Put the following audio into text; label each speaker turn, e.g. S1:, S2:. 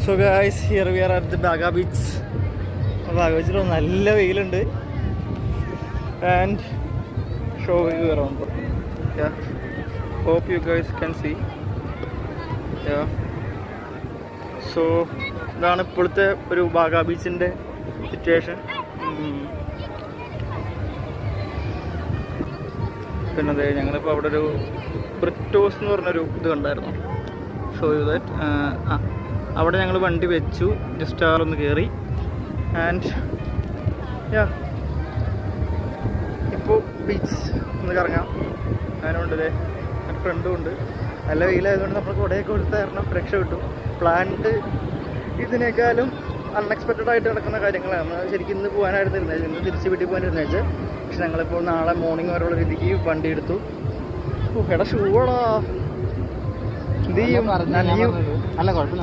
S1: So guys here we are at the Baga beach. Baga ബീച്ചിൽ നല്ല വെയിലുണ്ട്. And show you around. Hope you guys can see. So ഇതാണ് ഇപ്പോഴത്തെ ഒരു ബാഗ ബീച്ചിൻ്റെ സിറ്റുവേഷൻ. പിന്നെ അതെ ഞങ്ങളിപ്പോൾ അവിടെ ഒരു ബ്രിറ്റോസ് എന്ന് പറഞ്ഞൊരു ഇത് കണ്ടായിരുന്നു. Show you that. അവിടെ ഞങ്ങൾ വണ്ടി വെച്ചു, ജസ്റ്റ് ആളൊന്ന് കയറി. ആൻഡ് ഇപ്പോൾ ബീച്ച് ഒന്ന് കറങ്ങാം. അതിനുണ്ട് ഇതേ എൻ്റെ ഫ്രണ്ടും ഉണ്ട്. നല്ല വെയിലായതുകൊണ്ട് നമ്മൾ കുടയൊക്കെ കൊടുത്ത കാരണം രക്ഷപ്പെട്ടു. പ്ലാന്റ് ഇതിനേക്കാളും അൺഎക്സ്പെക്റ്റഡ് ആയിട്ട് നടക്കുന്ന കാര്യങ്ങളാണ്. നമ്മൾ ശരിക്കും ഇന്ന് പോകാനായിരുന്നു ഇരുന്നത്, ഇന്ന് തിരിച്ച് വീട്ടിൽ പോകാനിരുന്നു വെച്ചാൽ. പക്ഷെ ഞങ്ങളിപ്പോൾ നാളെ മോർണിംഗ് വരെയുള്ള രീതിക്ക് വണ്ടി എടുത്തു. എടാ ഷൂടാ എന്ത് ചെയ്യും?
S2: അല്ല കുഴപ്പമില്ല.